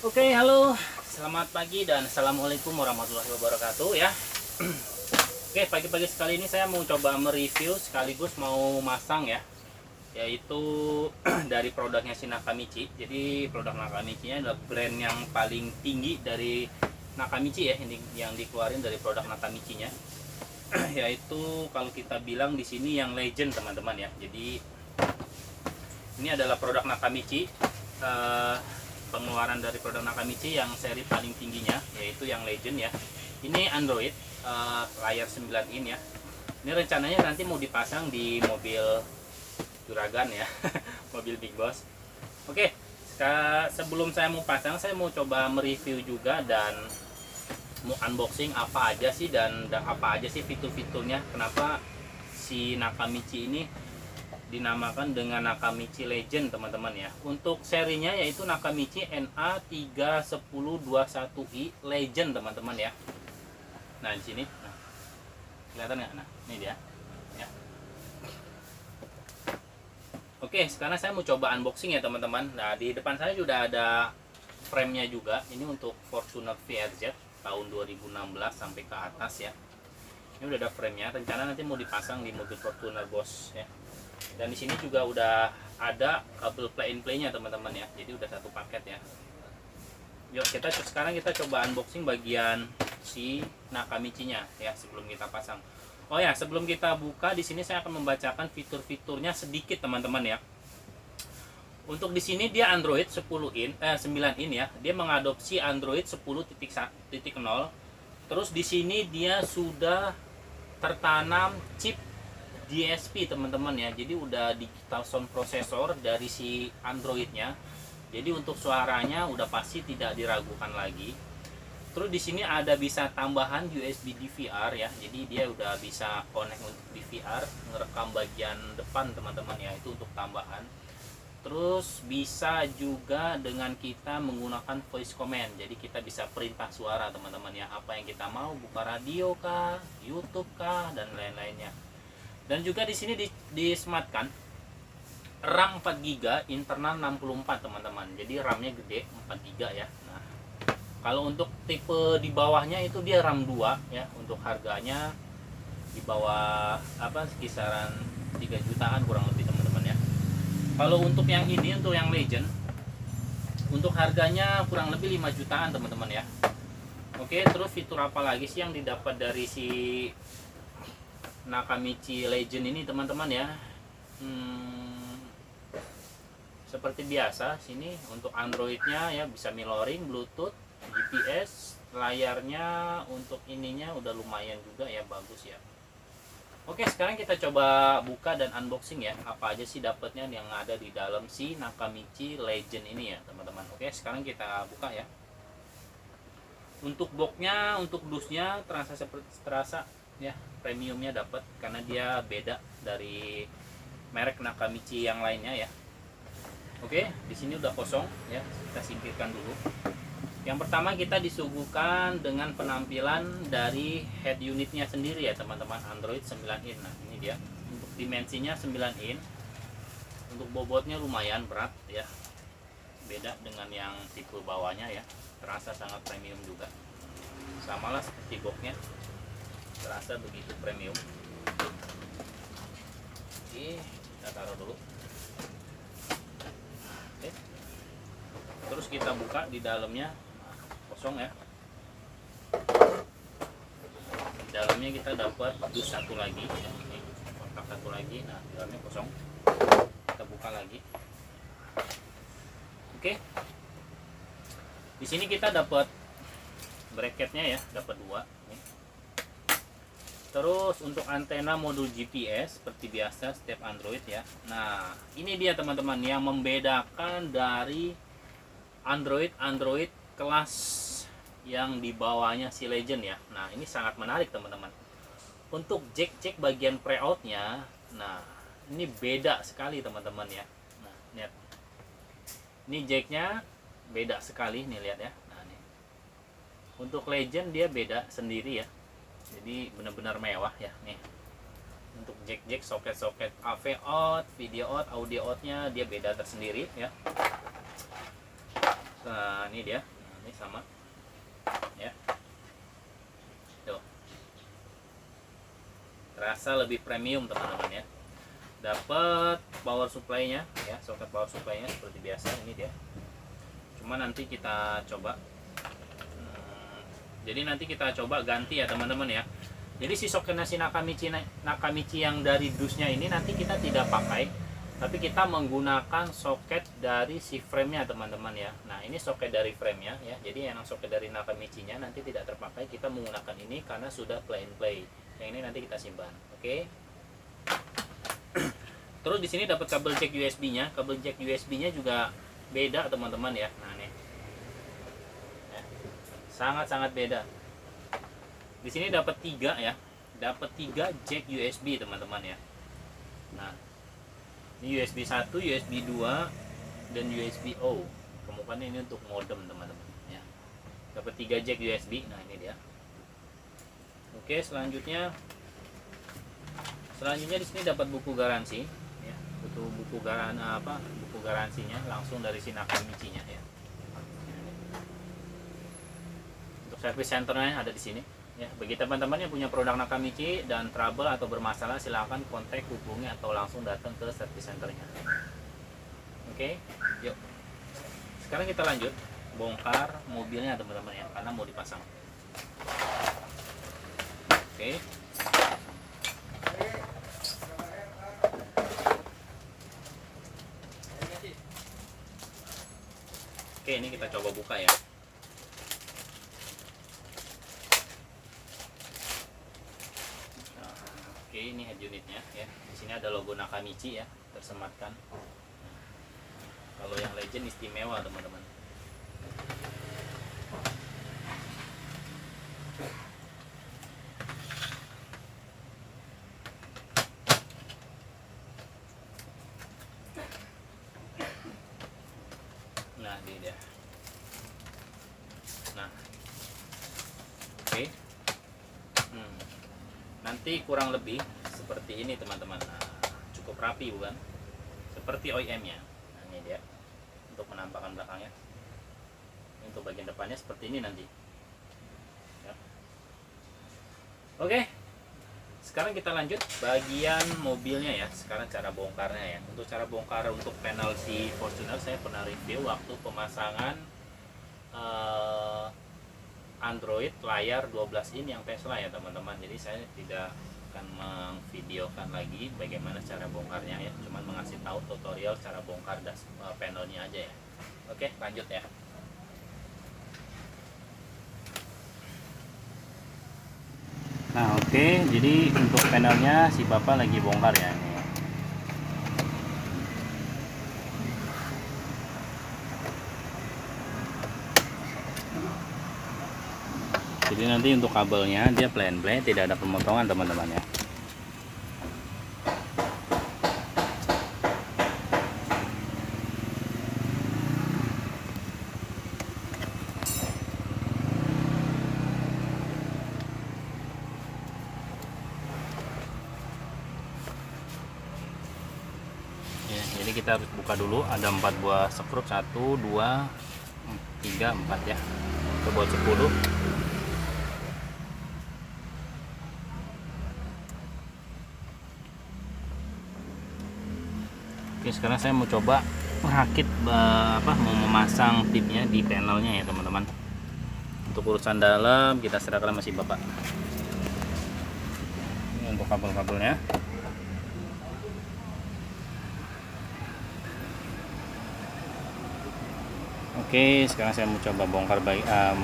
Oke, halo, selamat pagi dan assalamualaikum warahmatullahi wabarakatuh ya. Oke, pagi-pagi sekali ini saya mau coba mereview sekaligus mau masang ya, yaitu dari produknya si Nakamichi. Jadi produk Nakamichi-nya adalah brand yang paling tinggi dari Nakamichi ya, yang dikeluarin dari produk Nakamichi-nya. Yaitu kalau kita bilang di sini yang legend teman-teman ya. Jadi ini adalah produk Nakamichi. Pengeluaran dari produk Nakamichi yang seri paling tingginya yaitu yang Legend ya. Ini Android, layar 9 in ya. Ini rencananya nanti mau dipasang di mobil Juragan ya. Mobil Big Boss. Oke, sebelum saya mau pasang, saya mau coba mereview juga dan mau unboxing apa aja sih dan apa aja sih fitur-fiturnya. Kenapa si Nakamichi ini dinamakan dengan Nakamichi Legend teman-teman ya. Untuk serinya yaitu Nakamichi NA31021i Legend teman-teman ya. Nah di sini, nah, kelihatan nggak? Nah ini dia. Ya. Oke, sekarang saya mau coba unboxing ya teman-teman. Nah di depan saya sudah ada frame-nya juga. Ini untuk Fortuner VRZ tahun 2016 sampai ke atas ya. Ini udah ada frame-nya. Rencana nanti mau dipasang di mobil Fortuner Boss ya. Dan di sini juga udah ada kabel plug and play-nya teman-teman ya. Jadi udah satu paket ya. Yuk sekarang kita coba unboxing bagian si Nakamichi-nya ya sebelum kita pasang. Oh ya, sebelum kita buka di sini saya akan membacakan fitur-fiturnya sedikit teman-teman ya. Untuk di sini dia Android 9 in ya. Dia mengadopsi Android 10.0. Terus di sini dia sudah tertanam chip DSP teman-teman ya. Jadi udah digital sound processor dari si Androidnya. Jadi untuk suaranya udah pasti tidak diragukan lagi. Terus di sini ada bisa tambahan USB DVR ya. Jadi dia udah bisa connect untuk DVR, ngerekam bagian depan teman-teman ya. Itu untuk tambahan. Terus bisa juga dengan kita menggunakan voice command. Jadi kita bisa perintah suara teman-teman ya. Apa yang kita mau, buka radio kah, YouTube kah, dan lain-lainnya. Dan juga di sini disematkan RAM 4 GB, internal 64 teman-teman. Jadi RAM-nya gede 4 GB ya. Nah, kalau untuk tipe di bawahnya itu dia RAM 2 ya. Untuk harganya di bawah kisaran 3 jutaan kurang lebih teman-teman ya. Kalau untuk yang ini, untuk yang Legend, untuk harganya kurang lebih 5 jutaan teman-teman ya. Oke, terus fitur apa lagi sih yang didapat dari si Nakamichi Legend ini teman-teman ya. Seperti biasa sini untuk Androidnya ya bisa mirroring, Bluetooth, GPS, layarnya untuk ininya udah lumayan juga ya, bagus ya. Oke, sekarang kita coba buka dan unboxing ya, apa aja sih dapatnya yang ada di dalam si Nakamichi Legend ini ya teman-teman. Oke, sekarang kita buka ya. Untuk boxnya, untuk dusnya terasa ya premiumnya dapat karena dia beda dari merek Nakamichi yang lainnya ya. Oke, di sini udah kosong ya, kita singkirkan dulu. Yang pertama kita disuguhkan dengan penampilan dari head unitnya sendiri ya teman-teman, Android 9 in. Nah ini dia, untuk dimensinya 9 in. Untuk bobotnya lumayan berat ya, beda dengan yang tipe bawahnya ya, terasa sangat premium juga. Samalah seperti boxnya, terasa begitu premium. Oke, kita taruh dulu. Oke. Terus kita buka di dalamnya, kosong ya. Di dalamnya kita dapat dus satu lagi ya. Ini kotak satu lagi. Nah di dalamnya kosong. Kita buka lagi. Oke. Di sini kita dapat bracketnya ya, dapat 2. Terus untuk antena modul GPS seperti biasa setiap Android ya. Nah ini dia teman-teman yang membedakan dari Android kelas yang di bawahnya si Legend ya. Nah ini sangat menarik teman-teman. Untuk jack bagian pre-outnya, nah ini beda sekali teman-teman ya. Nah lihat, ini jacknya beda sekali nih, lihat ya. Nah nih, untuk Legend dia beda sendiri ya. Jadi benar-benar mewah ya nih. Untuk jack soket AV out, video out, audio outnya dia beda tersendiri ya. Nah, ini dia. Nah, ini sama ya. Tuh. Terasa lebih premium teman-teman ya. Dapat power supply-nya ya, soket power supply-nya seperti biasa. Ini dia. Cuma nanti kita coba jadi nanti kita coba ganti ya teman-teman ya. Jadi si soket nasi Nakamichi yang dari dusnya ini nanti kita tidak pakai, tapi kita menggunakan soket dari si frame-nya teman-teman ya. Nah, ini soket dari frame-nya ya. Jadi yang soket dari Nakamichi-nya nanti tidak terpakai, kita menggunakan ini karena sudah play and play. Yang ini nanti kita simpan. Oke. Terus di sini dapat kabel jack USB-nya. Kabel jack USB-nya juga beda teman-teman ya. Nah, nih. Sangat-sangat beda. Di sini dapat 3 ya. Dapat 3 jack USB teman-teman ya. Nah, ini USB 1, USB 2 dan USB O. Kemungkinan ini untuk modem teman-teman ya. Dapat 3 jack USB. Nah, ini dia. Oke, selanjutnya di sini dapat buku garansi ya. Buku garansinya langsung dari si Nakamichi-nya ya. Service centernya ada di sini ya. Bagi teman-teman yang punya produk Nakamichi dan trouble atau bermasalah, silahkan kontak, hubungi atau langsung datang ke service centernya. Oke, yuk. Sekarang kita lanjut bongkar mobilnya teman-teman ya, karena mau dipasang. Oke. Oke, ini kita coba buka ya. Oke, ini head unitnya ya. Di sini ada logo Nakamichi ya, tersematkan. Kalau yang Legend istimewa teman-teman. Nah, ini dia. Nah, oke. Nanti kurang lebih seperti ini teman-teman. Nah, cukup rapi bukan? Seperti OEM-nya. Nah, ini dia untuk penampakan belakangnya. Ini untuk bagian depannya seperti ini nanti ya. Oke, sekarang kita lanjut bagian mobilnya ya. Sekarang cara bongkarnya ya. Untuk cara bongkar untuk panel si Fortuner saya pernah review waktu pemasangan Android layar 12 in yang Tesla ya teman-teman. Jadi saya tidak akan memvideokan lagi bagaimana cara bongkarnya ya, cuman mengasih tahu tutorial cara bongkar panelnya aja ya. Oke, lanjut ya. Nah, oke, jadi untuk panelnya si Bapak lagi bongkar ya ini. Jadi nanti untuk kabelnya dia plain, tidak ada pemotongan teman-teman ya. Ya, jadi kita harus buka dulu, ada 4 buah skrup, 1, 2, 3, 4 ya. Kita buat 10. Oke, sekarang saya mau coba merakit mau memasang tipnya di panelnya ya teman-teman. Untuk urusan dalam kita serahkan sama si Bapak. Ini untuk kabel-kabelnya. Oke, sekarang saya mau coba bongkar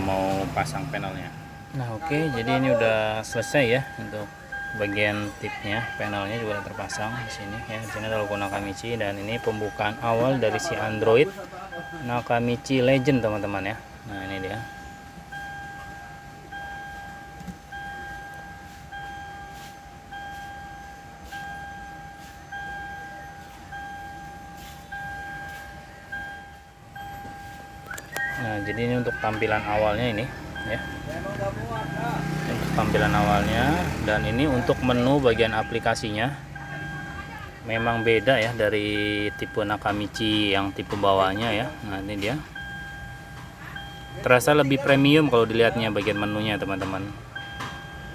mau pasang panelnya. Nah, oke, jadi ini udah selesai ya untuk bagian tipnya. Panelnya juga terpasang di sini ya. Di sini ada logo Nakamichi dan ini pembukaan awal dari si Android Nakamichi Legend teman-teman ya. Nah, ini dia. Nah, jadi ini untuk tampilan awalnya ini ya. Untuk tampilan awalnya, dan ini untuk menu bagian aplikasinya memang beda ya dari tipe Nakamichi yang tipe bawahnya ya. Nah, ini dia. terasa lebih premium kalau dilihatnya bagian menunya teman-teman.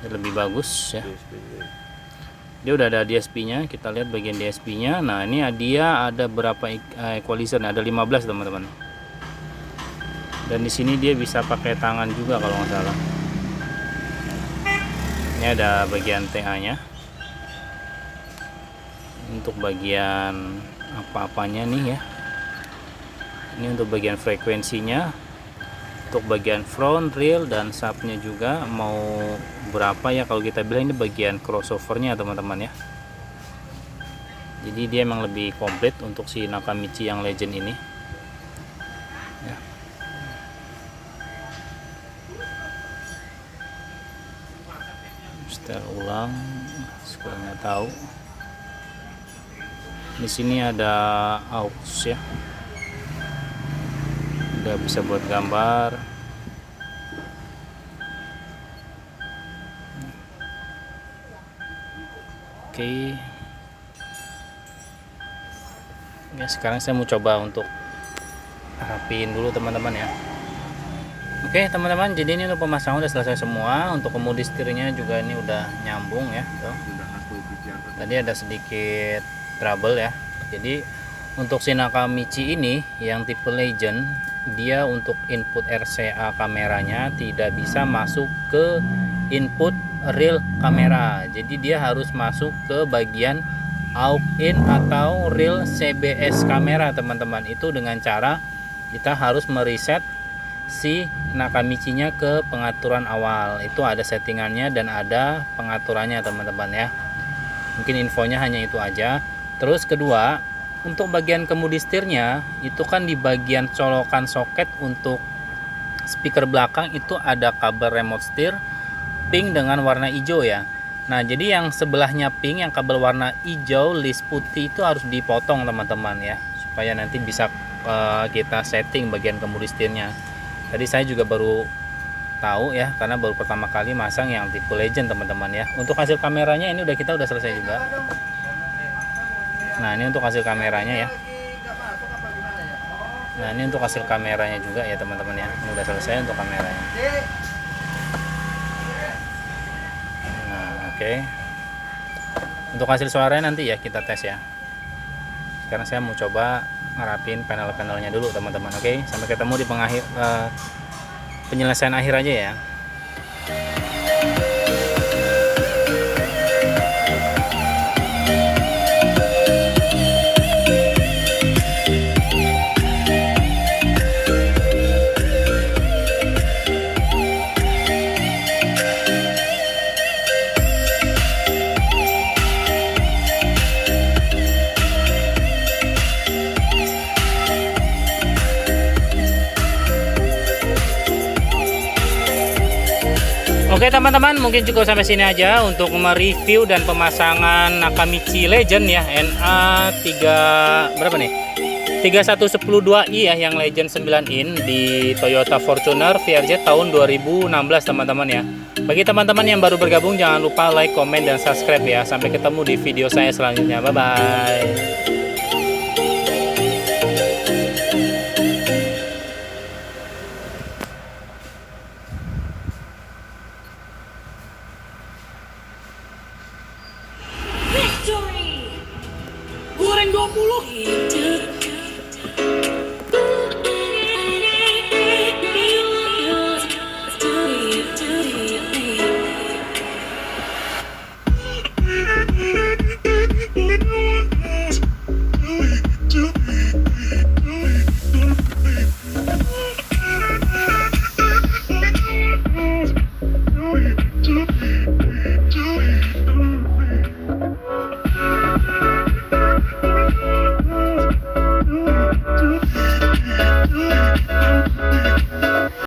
Lebih bagus ya. Dia udah ada DSP nya, kita lihat bagian DSP nya. Nah ini dia ada berapa equalizer, ada 15 teman-teman. Dan di sini dia bisa pakai tangan juga kalau nggak salah. Ini ada bagian TA nya. Untuk bagian apa-apanya nih ya. Ini untuk bagian frekuensinya, untuk bagian front, rear, dan subnya juga mau berapa ya kalau kita bilang. Ini bagian crossovernya teman-teman ya. Jadi dia emang lebih komplit untuk si Nakamichi yang Legend ini ya. Setel ulang, sekarang nggak tahu. Di sini ada aux ya, udah bisa buat gambar. Oke. Ya, sekarang saya mau coba untuk rapiin dulu teman-teman ya. Oke teman-teman, jadi ini untuk pemasangan udah selesai semua. Untuk kemudi setirnya juga ini udah nyambung ya tuh. Tadi ada sedikit trouble ya. Jadi untuk si Nakamichi ini yang tipe Legend, dia untuk input RCA kameranya tidak bisa masuk ke input real kamera. Jadi dia harus masuk ke bagian aux in atau real CBS kamera teman-teman. Itu dengan cara kita harus mereset si Nakamichi nya ke pengaturan awal. Itu ada settingannya dan ada pengaturannya teman-teman ya. Mungkin infonya hanya itu aja. Terus kedua, untuk bagian kemudi setirnya itu kan di bagian colokan soket untuk speaker belakang itu ada kabel remote setir pink dengan warna hijau ya. Nah jadi yang sebelahnya pink, yang kabel warna hijau list putih itu harus dipotong teman-teman ya, supaya nanti bisa kita setting bagian kemudi setirnya. Tadi saya juga baru tahu ya, karena baru pertama kali masang yang tipe Legend teman-teman ya. Untuk hasil kameranya ini kita udah selesai juga. Nah ini untuk hasil kameranya ya. Nah ini untuk hasil kameranya juga ya teman-teman ya. Ini udah selesai untuk kameranya. Nah oke. Untuk hasil suaranya nanti ya kita tes ya. Sekarang saya mau coba ngerapin panel-panelnya dulu teman-teman. Oke, sampai ketemu di penyelesaian akhir aja ya. Oke teman-teman, mungkin cukup sampai sini aja untuk mereview dan pemasangan Nakamichi Legend ya, NA3 berapa nih? 3112i ya, yang Legend 9 in di Toyota Fortuner VRZ tahun 2016 teman-teman ya. Bagi teman-teman yang baru bergabung jangan lupa like, komen, dan subscribe ya. Sampai ketemu di video saya selanjutnya. Bye bye.